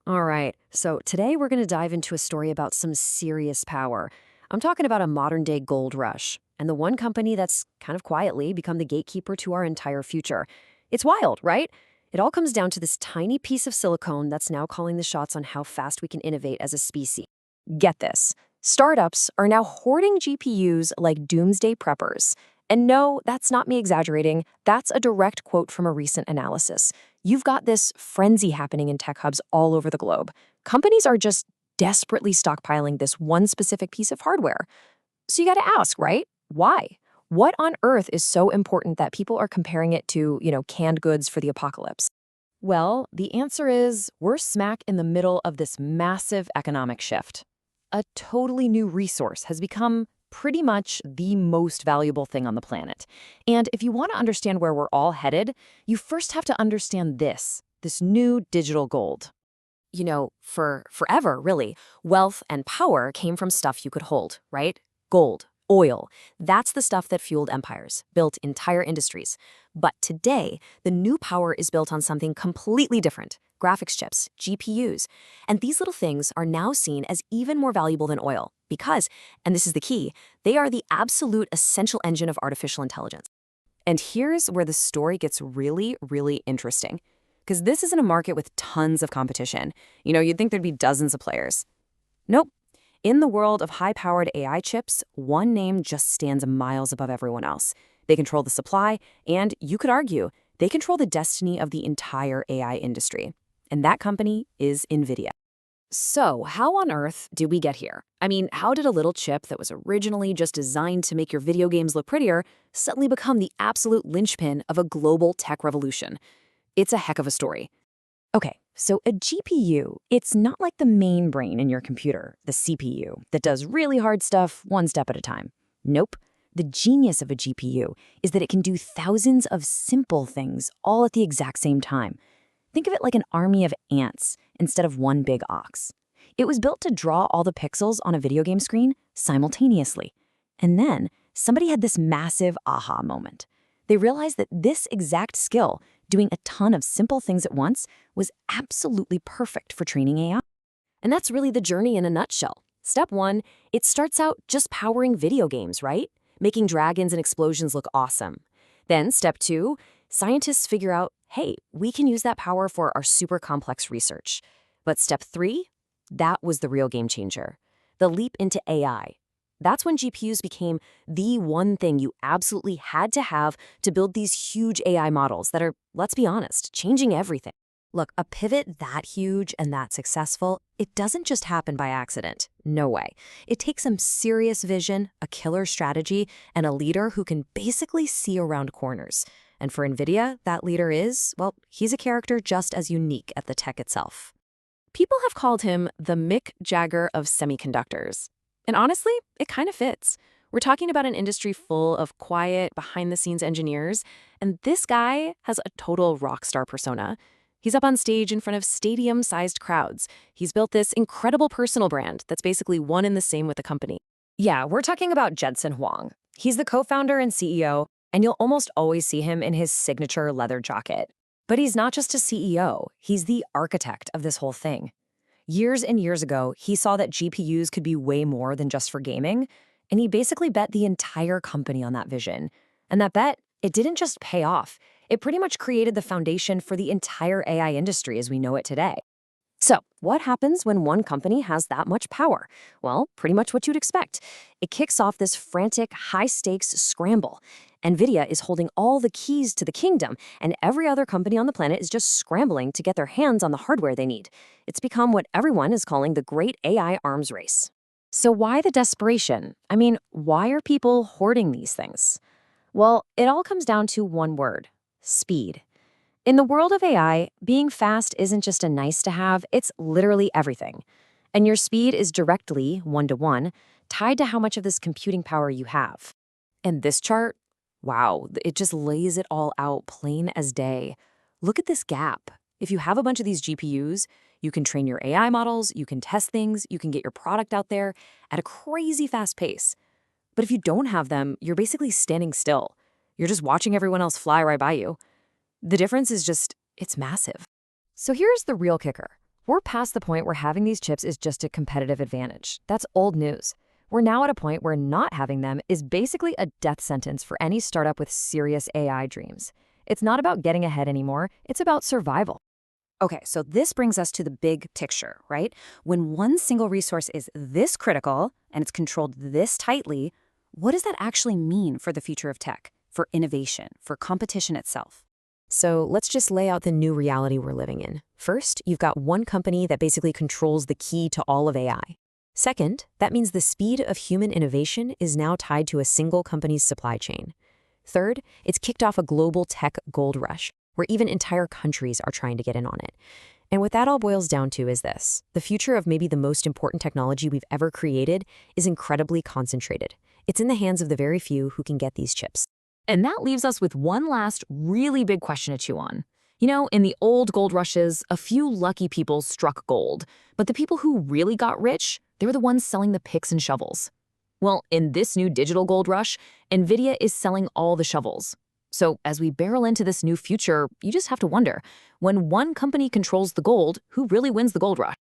All right, so today we're going to dive into a story about some serious power. I'm talking about a modern day gold rush, and the one company that's kind of quietly become the gatekeeper to our entire future. It's wild, right? It all comes down to this tiny piece of silicone that's now calling the shots on how fast we can innovate as a species. Get this, startups are now hoarding GPUs like doomsday preppers. And no, that's not me exaggerating. That's a direct quote from a recent analysis. You've got this frenzy happening in tech hubs all over the globe. Companies are just desperately stockpiling this one specific piece of hardware. So you got to ask, right? Why? What on earth is so important that people are comparing it to, canned goods for the apocalypse? Well, the answer is we're smack in the middle of this massive economic shift. A totally new resource has become pretty much the most valuable thing on the planet. And if you want to understand where we're all headed, you first have to understand this new digital gold. For forever, really, wealth and power came from stuff you could hold, right? Gold, oil. That's the stuff that fueled empires, built entire industries. But today, the new power is built on something completely different: graphics chips, GPUs. And these little things are now seen as even more valuable than oil because, and this is the key, they are the absolute essential engine of artificial intelligence. And here's where the story gets really, really interesting. Because this isn't a market with tons of competition. You'd think there'd be dozens of players. Nope. In the world of high-powered AI chips, one name just stands miles above everyone else. They control the supply, and you could argue, they control the destiny of the entire AI industry. And that company is Nvidia. So, how on earth did we get here? I mean, how did a little chip that was originally just designed to make your video games look prettier suddenly become the absolute linchpin of a global tech revolution? It's a heck of a story. Okay, so a GPU, it's not like the main brain in your computer, the CPU, that does really hard stuff one step at a time. Nope. The genius of a GPU is that it can do thousands of simple things all at the exact same time. Think of it like an army of ants instead of one big ox. It was built to draw all the pixels on a video game screen simultaneously. And then somebody had this massive aha moment. They realized that this exact skill, doing a ton of simple things at once, was absolutely perfect for training AI. And that's really the journey in a nutshell. Step one, it starts out just powering video games, right? Making dragons and explosions look awesome. Then step two, scientists figure out, hey, we can use that power for our super complex research. But step three, that was the real game changer. The leap into AI. That's when GPUs became the one thing you absolutely had to have to build these huge AI models that are, let's be honest, changing everything. Look, a pivot that huge and that successful, it doesn't just happen by accident. No way. It takes some serious vision, a killer strategy, and a leader who can basically see around corners. And for Nvidia, that leader is, well, he's a character just as unique as the tech itself. People have called him the Mick Jagger of semiconductors. And honestly, it kind of fits. We're talking about an industry full of quiet, behind-the-scenes engineers, and this guy has a total rock star persona. He's up on stage in front of stadium-sized crowds. He's built this incredible personal brand that's basically one and the same with the company. Yeah, we're talking about Jensen Huang. He's the co-founder and CEO, and you'll almost always see him in his signature leather jacket. But he's not just a CEO, he's the architect of this whole thing. Years and years ago, he saw that GPUs could be way more than just for gaming, and he basically bet the entire company on that vision. And that bet, it didn't just pay off. It pretty much created the foundation for the entire AI industry as we know it today. So, what happens when one company has that much power? Well, pretty much what you'd expect. It kicks off this frantic, high-stakes scramble. Nvidia is holding all the keys to the kingdom, and every other company on the planet is just scrambling to get their hands on the hardware they need. It's become what everyone is calling the Great AI Arms Race. So why the desperation? I mean, why are people hoarding these things? Well, it all comes down to one word: speed. In the world of AI, being fast isn't just a nice to have, it's literally everything. And your speed is directly, one-to-one, tied to how much of this computing power you have. And this chart, wow, it just lays it all out plain as day. Look at this gap. If you have a bunch of these GPUs, you can train your AI models, you can test things, you can get your product out there at a crazy fast pace. But if you don't have them, you're basically standing still. You're just watching everyone else fly right by you. The difference is just, it's massive. So here's the real kicker. We're past the point where having these chips is just a competitive advantage. That's old news. We're now at a point where not having them is basically a death sentence for any startup with serious AI dreams. It's not about getting ahead anymore, it's about survival. Okay, so this brings us to the big picture, right? When one single resource is this critical and it's controlled this tightly, what does that actually mean for the future of tech, for innovation, for competition itself? So let's just lay out the new reality we're living in. First, you've got one company that basically controls the key to all of AI. Second, that means the speed of human innovation is now tied to a single company's supply chain. Third, it's kicked off a global tech gold rush, where even entire countries are trying to get in on it. And what that all boils down to is this: the future of maybe the most important technology we've ever created is incredibly concentrated. It's in the hands of the very few who can get these chips. And that leaves us with one last really big question to chew on. You know, in the old gold rushes, a few lucky people struck gold, but the people who really got rich, they were the ones selling the picks and shovels. Well, in this new digital gold rush, Nvidia is selling all the shovels. So as we barrel into this new future, you just have to wonder, when one company controls the gold, who really wins the gold rush?